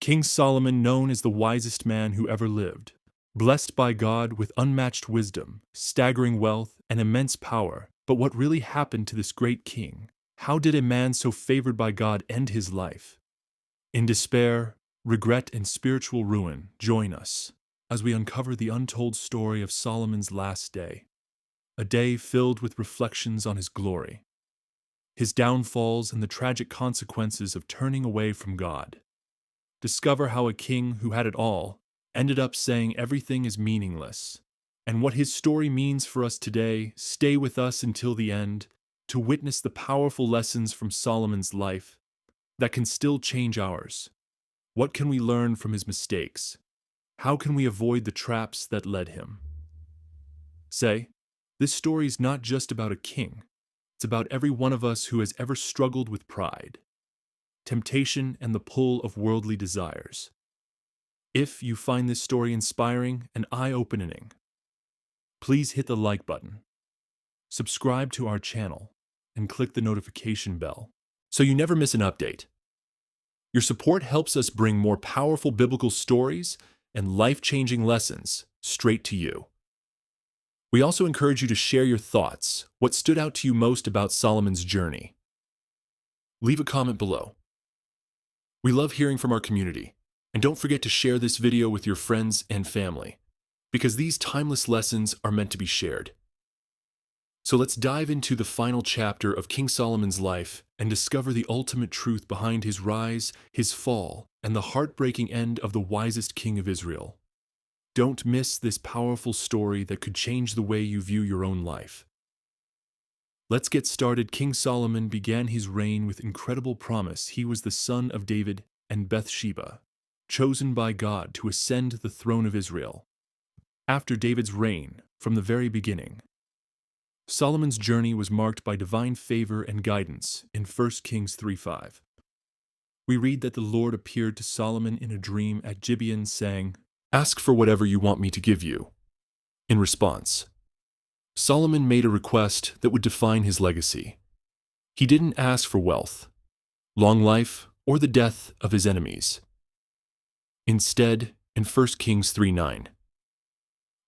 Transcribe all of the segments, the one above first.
King Solomon, known as the wisest man who ever lived, blessed by God with unmatched wisdom, staggering wealth, and immense power. But what really happened to this great king? How did a man so favored by God end his life? In despair, regret, and spiritual ruin, join us as we uncover the untold story of Solomon's last day, a day filled with reflections on his glory, his downfalls, and the tragic consequences of turning away from God. Discover how a king who had it all ended up saying everything is meaningless, and what his story means for us today. Stay with us until the end to witness the powerful lessons from Solomon's life that can still change ours. What can we learn from his mistakes? How can we avoid the traps that led him? This story is not just about a king. It's about every one of us who has ever struggled with pride, temptation, and the pull of worldly desires. If you find this story inspiring and eye-opening, please hit the like button, subscribe to our channel, and click the notification bell so you never miss an update. Your support helps us bring more powerful biblical stories and life-changing lessons straight to you. We also encourage you to share your thoughts. What stood out to you most about Solomon's journey? Leave a comment below. We love hearing from our community, and don't forget to share this video with your friends and family, because these timeless lessons are meant to be shared. So let's dive into the final chapter of King Solomon's life and discover the ultimate truth behind his rise, his fall, and the heartbreaking end of the wisest king of Israel. Don't miss this powerful story that could change the way you view your own life. Let's get started. King Solomon began his reign with incredible promise. He was the son of David and Bathsheba, chosen by God to ascend the throne of Israel. After David's reign, from the very beginning, Solomon's journey was marked by divine favor and guidance in 1 Kings 3:5. We read that the Lord appeared to Solomon in a dream at Gibeon, saying, "Ask for whatever you want me to give you." In response, Solomon made a request that would define his legacy. He didn't ask for wealth, long life, or the death of his enemies. Instead, in 1 Kings 3:9,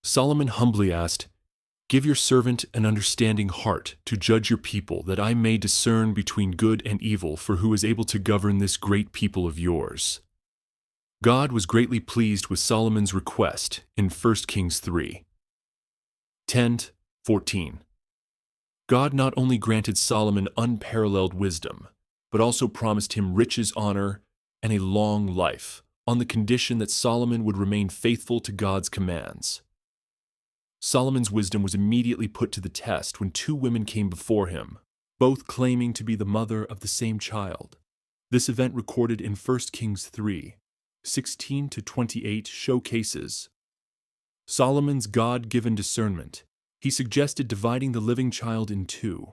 Solomon humbly asked, "Give your servant an understanding heart to judge your people, that I may discern between good and evil, for who is able to govern this great people of yours?" God was greatly pleased with Solomon's request in 1 Kings 3:10-14. God not only granted Solomon unparalleled wisdom, but also promised him riches, honor, and a long life, on the condition that Solomon would remain faithful to God's commands. Solomon's wisdom was immediately put to the test when two women came before him, both claiming to be the mother of the same child. This event, recorded in 1 Kings 3:16-28, showcases Solomon's God-given discernment. He suggested dividing the living child in two.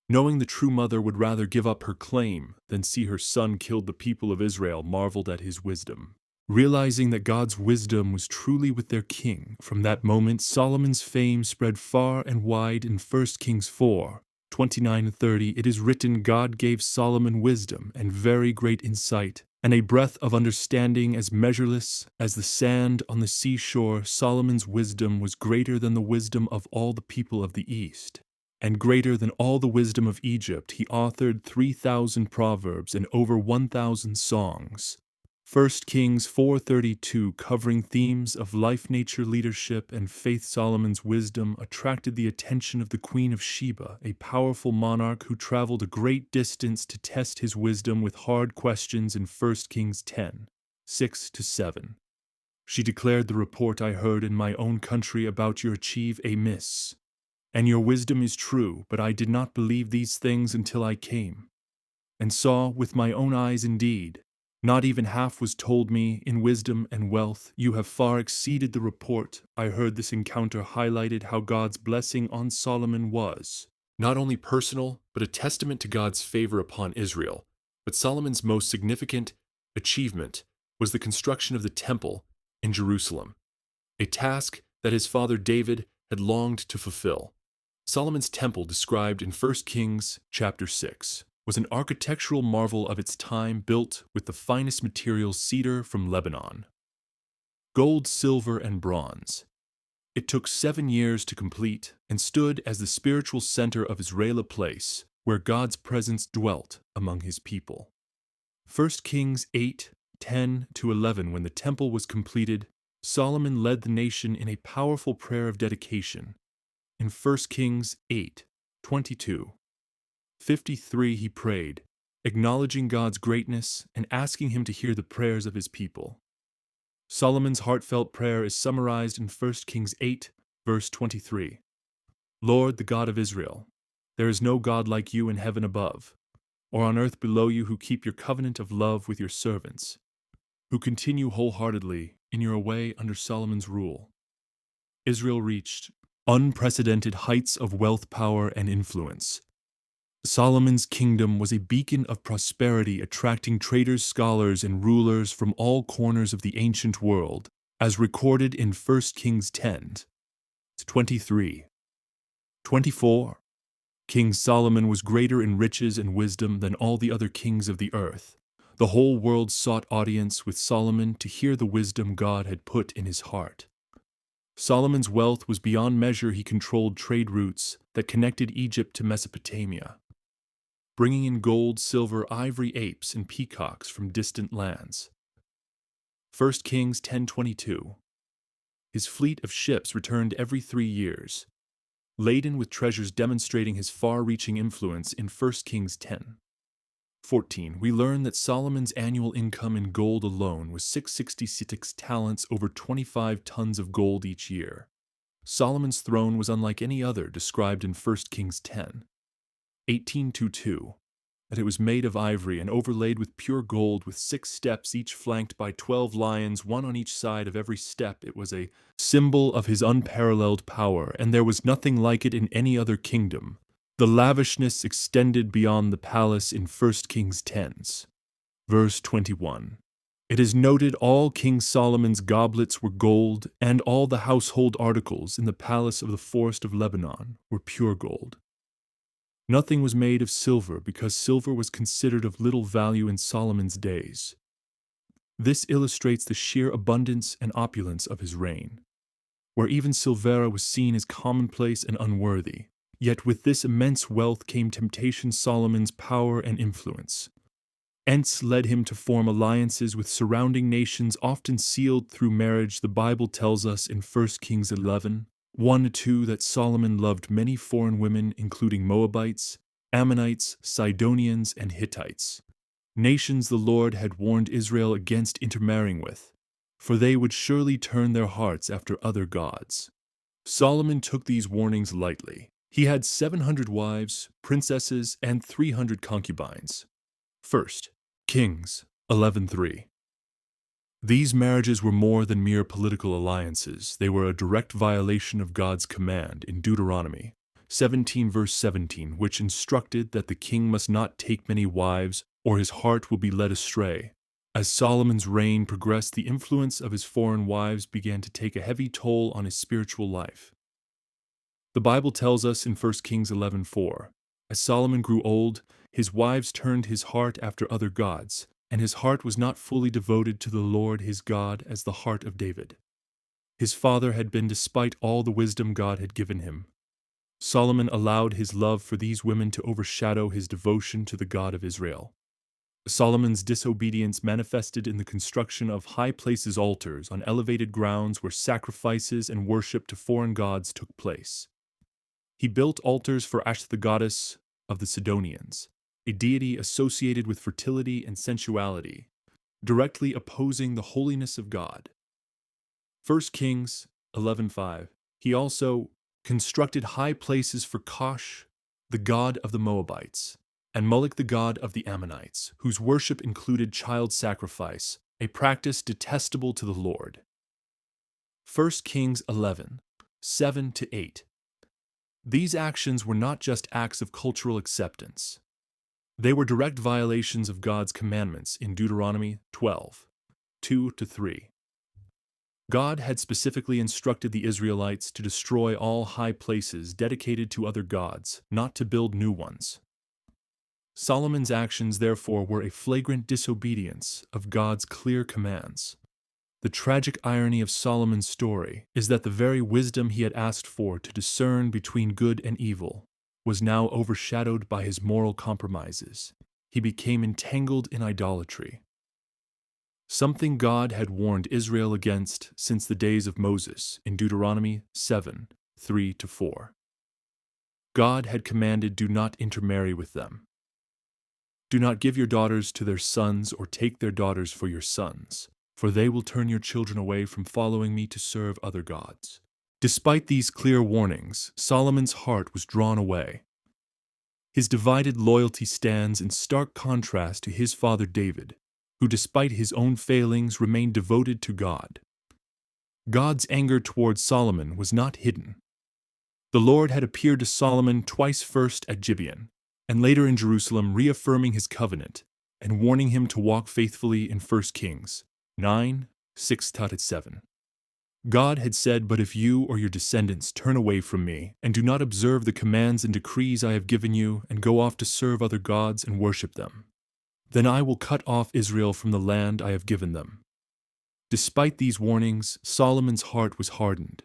Knowing the true mother would rather give up her claim than see her son killed, the people of Israel marveled at his wisdom, realizing that God's wisdom was truly with their king. From that moment, Solomon's fame spread far and wide. In 1 Kings 4:29-30, it is written, "God gave Solomon wisdom and very great insight, and a breadth of understanding as measureless as the sand on the seashore." Solomon's wisdom was greater than the wisdom of all the people of the East, and greater than all the wisdom of Egypt. He authored 3,000 proverbs and over 1,000 songs. 1 Kings 4:32, covering themes of life, nature, leadership, and faith. Solomon's wisdom attracted the attention of the Queen of Sheba, a powerful monarch who traveled a great distance to test his wisdom with hard questions. In 1 Kings 10:6-7, she declared, "The report I heard in my own country about your achieve a miss, and your wisdom is true, but I did not believe these things until I came and saw with my own eyes. Indeed, not even half was told me. In wisdom and wealth, you have far exceeded the report I heard." This encounter highlighted how God's blessing on Solomon was not only personal, but a testament to God's favor upon Israel. But Solomon's most significant achievement was the construction of the temple in Jerusalem, a task that his father David had longed to fulfill. Solomon's temple, described in 1 Kings chapter 6, was an architectural marvel of its time, built with the finest materials, cedar from Lebanon, gold, silver, and bronze. It took 7 years to complete and stood as the spiritual center of Israel, a place where God's presence dwelt among his people. 1 Kings 8:10-11. When the temple was completed, Solomon led the nation in a powerful prayer of dedication. In 1 Kings 8:22-53, he prayed, acknowledging God's greatness and asking him to hear the prayers of his people. Solomon's heartfelt prayer is summarized in 1 Kings 8, verse 23. Lord, the God of Israel, there is no God like you in heaven above, or on earth below you, who keep your covenant of love with your servants, who continue wholeheartedly in your way under Solomon's rule. Israel reached unprecedented heights of wealth, power, and influence. Solomon's kingdom was a beacon of prosperity, attracting traders, scholars, and rulers from all corners of the ancient world, as recorded in 1 Kings 10:23-24. King Solomon was greater in riches and wisdom than all the other kings of the earth. The whole world sought audience with Solomon to hear the wisdom God had put in his heart. Solomon's wealth was beyond measure. He controlled trade routes that connected Egypt to Mesopotamia, bringing in gold, silver, ivory, apes, and peacocks from distant lands. 1 Kings 10:22. His fleet of ships returned every 3 years, laden with treasures, demonstrating his far-reaching influence. In 1 Kings 10:14, we learn that Solomon's annual income in gold alone was 666 talents, over 25 tons of gold each year. Solomon's throne was unlike any other, described in 1 Kings 10:18-2, that it was made of ivory and overlaid with pure gold, with 6 steps, each flanked by 12 lions, one on each side of every step. It was a symbol of his unparalleled power, and there was nothing like it in any other kingdom. The lavishness extended beyond the palace. In 1 Kings 10, verse 21. It is noted all King Solomon's goblets were gold, and all the household articles in the palace of the forest of Lebanon were pure gold. Nothing was made of silver, because silver was considered of little value in Solomon's days. This illustrates the sheer abundance and opulence of his reign, where even silver was seen as commonplace and unworthy. Yet with this immense wealth came temptation. Solomon's power and influence led him to form alliances with surrounding nations, often sealed through marriage. The Bible tells us in 1 Kings 11:1-2 that Solomon loved many foreign women, including Moabites, Ammonites, Sidonians, and Hittites, nations the Lord had warned Israel against intermarrying with, for they would surely turn their hearts after other gods. Solomon took these warnings lightly. He had 700 wives, princesses, and 300 concubines. 1 Kings 11:3. These marriages were more than mere political alliances. They were a direct violation of God's command in Deuteronomy 17, verse 17, which instructed that the king must not take many wives, or his heart will be led astray. As Solomon's reign progressed, the influence of his foreign wives began to take a heavy toll on his spiritual life. The Bible tells us in 1 Kings 11:4, as Solomon grew old, his wives turned his heart after other gods, and his heart was not fully devoted to the Lord his God as the heart of David, his father, had been, despite all the wisdom God had given him. Solomon allowed his love for these women to overshadow his devotion to the God of Israel. Solomon's disobedience manifested in the construction of high places, altars on elevated grounds where sacrifices and worship to foreign gods took place. He built altars for Ashtoreth, the goddess of the Sidonians, a deity associated with fertility and sensuality, directly opposing the holiness of God. 1 Kings 11:5. He also constructed high places for Kosh, the god of the Moabites, and Moloch, the god of the Ammonites, whose worship included child sacrifice, a practice detestable to the Lord. 1 Kings 11:7-8. These actions were not just acts of cultural acceptance. They were direct violations of God's commandments in Deuteronomy 12:2-3. God had specifically instructed the Israelites to destroy all high places dedicated to other gods, not to build new ones. Solomon's actions, therefore, were a flagrant disobedience of God's clear commands. The tragic irony of Solomon's story is that the very wisdom he had asked for to discern between good and evil was now overshadowed by his moral compromises. He became entangled in idolatry, something God had warned Israel against since the days of Moses in Deuteronomy 7:3-4. God had commanded, "Do not intermarry with them. Do not give your daughters to their sons or take their daughters for your sons, for they will turn your children away from following me to serve other gods." Despite these clear warnings, Solomon's heart was drawn away. His divided loyalty stands in stark contrast to his father David, who despite his own failings remained devoted to God. God's anger towards Solomon was not hidden. The Lord had appeared to Solomon twice, first at Gibeon, and later in Jerusalem, reaffirming his covenant and warning him to walk faithfully in 1 Kings 9:6-7. God had said, "But if you or your descendants turn away from me and do not observe the commands and decrees I have given you and go off to serve other gods and worship them, then I will cut off Israel from the land I have given them." Despite these warnings, Solomon's heart was hardened.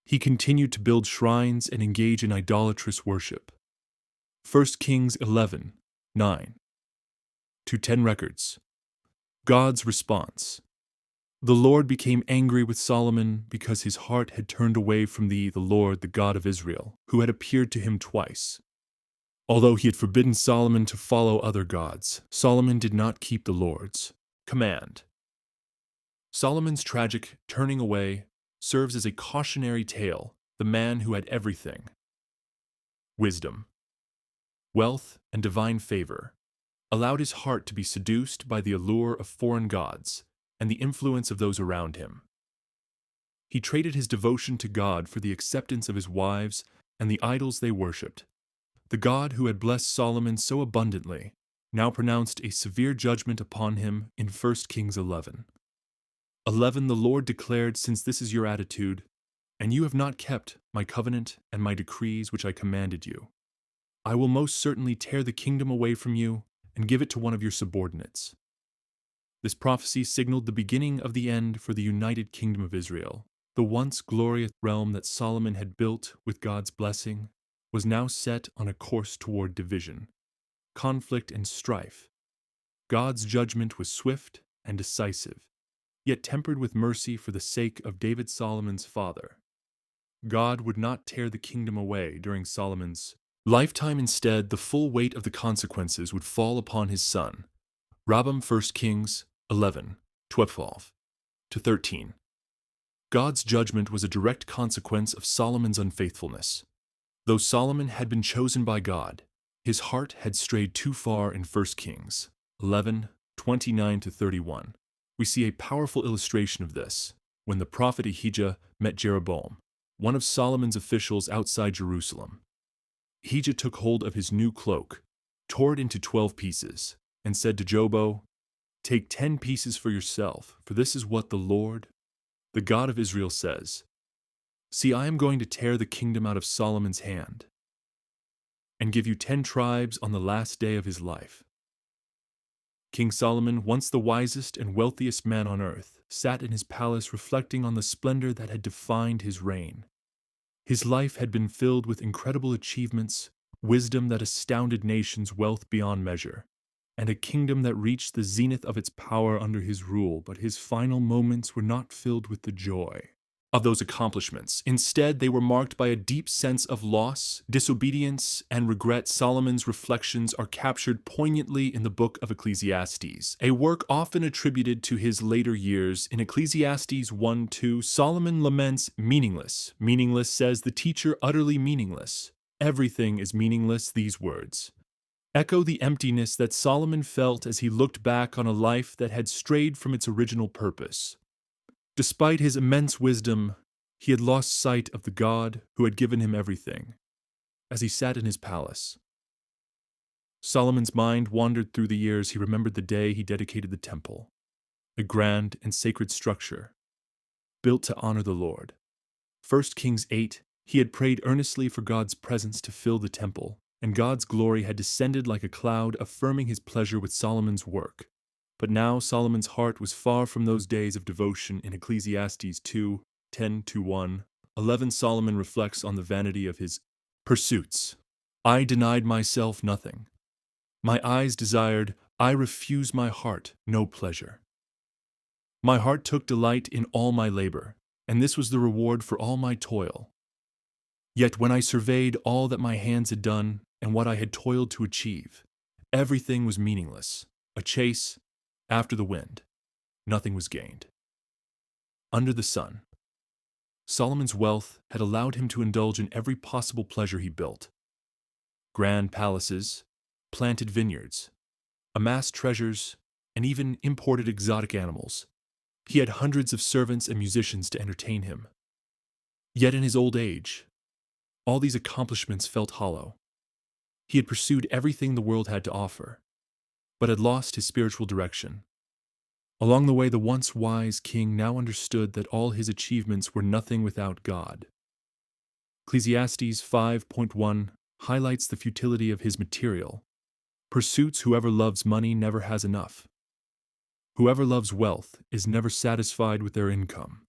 He continued to build shrines and engage in idolatrous worship. 1 Kings 11:9-10 records. God's response. The Lord became angry with Solomon because his heart had turned away from the Lord, the God of Israel, who had appeared to him twice. Although he had forbidden Solomon to follow other gods, Solomon did not keep the Lord's command. Solomon's tragic turning away serves as a cautionary tale. The man who had everything, wisdom, wealth, and divine favor, allowed his heart to be seduced by the allure of foreign gods and the influence of those around him. He traded his devotion to God for the acceptance of his wives and the idols they worshipped. The God who had blessed Solomon so abundantly now pronounced a severe judgment upon him in 1 Kings 11:11. The Lord declared, "Since this is your attitude, and you have not kept my covenant and my decrees which I commanded you, I will most certainly tear the kingdom away from you and give it to one of your subordinates." This prophecy signaled the beginning of the end for the united kingdom of Israel. The once glorious realm that Solomon had built with God's blessing was now set on a course toward division, conflict, and strife. God's judgment was swift and decisive, yet tempered with mercy for the sake of David, Solomon's father. God would not tear the kingdom away during Solomon's lifetime. Instead, the full weight of the consequences would fall upon his son, Rehoboam. 1 Kings 11:12-13. God's judgment was a direct consequence of Solomon's unfaithfulness. Though Solomon had been chosen by God, his heart had strayed too far. In 1 Kings 11:29-31. We see a powerful illustration of this when the prophet Ahijah met Jeroboam, one of Solomon's officials, outside Jerusalem. Ahijah took hold of his new cloak, tore it into 12 pieces, and said to Jobo, "Take 10 pieces for yourself, for this is what the Lord, the God of Israel, says. See, I am going to tear the kingdom out of Solomon's hand and give you 10 tribes on the last day of his life." King Solomon, once the wisest and wealthiest man on earth, sat in his palace reflecting on the splendor that had defined his reign. His life had been filled with incredible achievements, wisdom that astounded nations, wealth beyond measure, and a kingdom that reached the zenith of its power under his rule. But his final moments were not filled with the joy of those accomplishments. Instead, they were marked by a deep sense of loss, disobedience, and regret. Solomon's reflections are captured poignantly in the book of Ecclesiastes, a work often attributed to his later years. In Ecclesiastes 1:2, Solomon laments, "Meaningless, meaningless, says the teacher, utterly meaningless. Everything is meaningless." These words echo the emptiness that Solomon felt as he looked back on a life that had strayed from its original purpose. Despite his immense wisdom, he had lost sight of the God who had given him everything. As he sat in his palace, Solomon's mind wandered through the years. He remembered the day he dedicated the temple, a grand and sacred structure built to honor the Lord. 1 Kings 8, he had prayed earnestly for God's presence to fill the temple, and God's glory had descended like a cloud, affirming his pleasure with Solomon's work. But now Solomon's heart was far from those days of devotion. In Ecclesiastes 2:10-1, 11, Solomon reflects on the vanity of his pursuits. I denied myself nothing. My eyes desired, I refused my heart no pleasure. My heart took delight in all my labor, and this was the reward for all my toil. Yet when I surveyed all that my hands had done and what I had toiled to achieve, everything was meaningless, a chase after the wind. Nothing was gained. Under the sun, Solomon's wealth had allowed him to indulge in every possible pleasure he built. Grand palaces, planted vineyards, amassed treasures, and even imported exotic animals. He had hundreds of servants and musicians to entertain him. Yet in his old age, all these accomplishments felt hollow. He had pursued everything the world had to offer, but had lost his spiritual direction. Along the way, the once wise king now understood that all his achievements were nothing without God. Ecclesiastes 5:1 highlights the futility of his material pursuits. Whoever loves money never has enough. Whoever loves wealth is never satisfied with their income.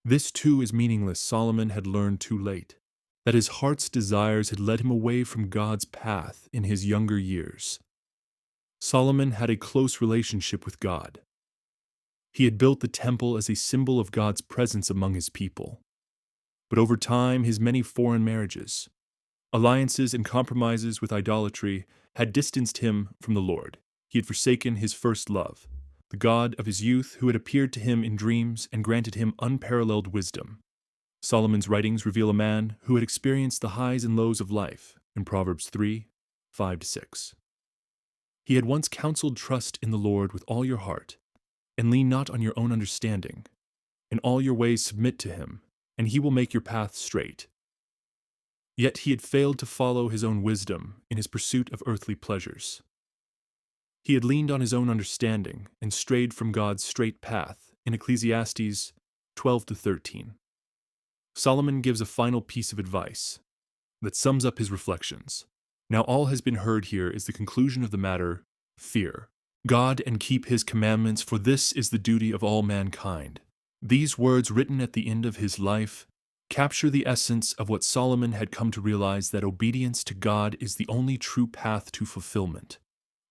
This too is meaningless. Solomon had learned too late that his heart's desires had led him away from God's path in his younger years. Solomon had a close relationship with God. He had built the temple as a symbol of God's presence among his people. But over time, his many foreign marriages, alliances, and compromises with idolatry had distanced him from the Lord. He had forsaken his first love, the God of his youth, who had appeared to him in dreams and granted him unparalleled wisdom. Solomon's writings reveal a man who had experienced the highs and lows of life in Proverbs 3:5-6. He had once counseled, trust in the Lord with all your heart, and lean not on your own understanding. In all your ways submit to him, and he will make your path straight. Yet he had failed to follow his own wisdom in his pursuit of earthly pleasures. He had leaned on his own understanding and strayed from God's straight path in Ecclesiastes 12-13. Solomon gives a final piece of advice that sums up his reflections. Now all has been heard. Here is the conclusion of the matter. Fear God and keep his commandments, for this is the duty of all mankind. These words, written at the end of his life, capture the essence of what Solomon had come to realize, that obedience to God is the only true path to fulfillment.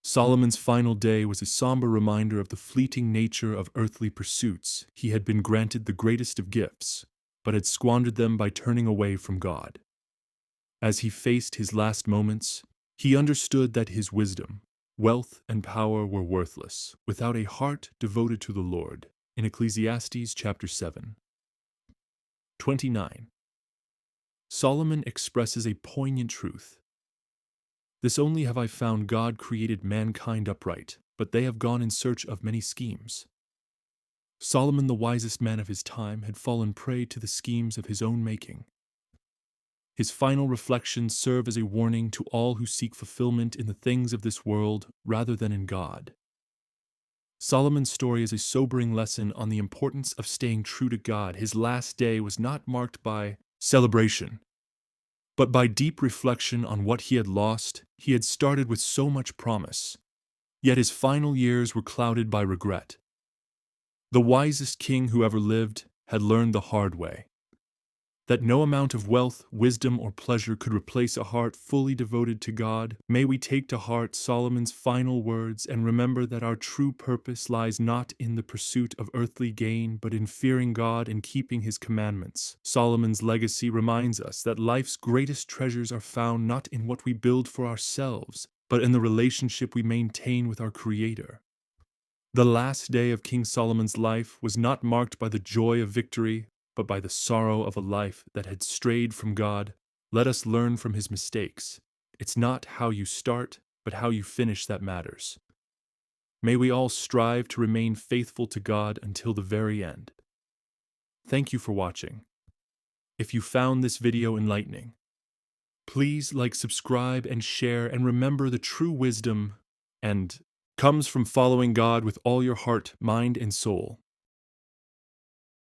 Solomon's final day was a somber reminder of the fleeting nature of earthly pursuits. He had been granted the greatest of gifts, but had squandered them by turning away from God. As he faced his last moments, he understood that his wisdom, wealth, and power were worthless without a heart devoted to the Lord. In Ecclesiastes chapter 7:29, Solomon expresses a poignant truth. This only have I found: God created mankind upright, but they have gone in search of many schemes. Solomon, the wisest man of his time, had fallen prey to the schemes of his own making. His final reflections serve as a warning to all who seek fulfillment in the things of this world rather than in God. Solomon's story is a sobering lesson on the importance of staying true to God. His last day was not marked by celebration, but by deep reflection on what he had lost. He had started with so much promise, yet his final years were clouded by regret. The wisest king who ever lived had learned the hard way that no amount of wealth, wisdom, or pleasure could replace a heart fully devoted to God. May we take to heart Solomon's final words and remember that our true purpose lies not in the pursuit of earthly gain, but in fearing God and keeping his commandments. Solomon's legacy reminds us that life's greatest treasures are found not in what we build for ourselves, but in the relationship we maintain with our Creator. The last day of King Solomon's life was not marked by the joy of victory, but by the sorrow of a life that had strayed from God. Let us learn from his mistakes. It's not how you start, but how you finish that matters. May we all strive to remain faithful to God until the very end. Thank you for watching. If you found this video enlightening, please like, subscribe, and share, and remember the true wisdom and comes from following God with all your heart, mind, and soul.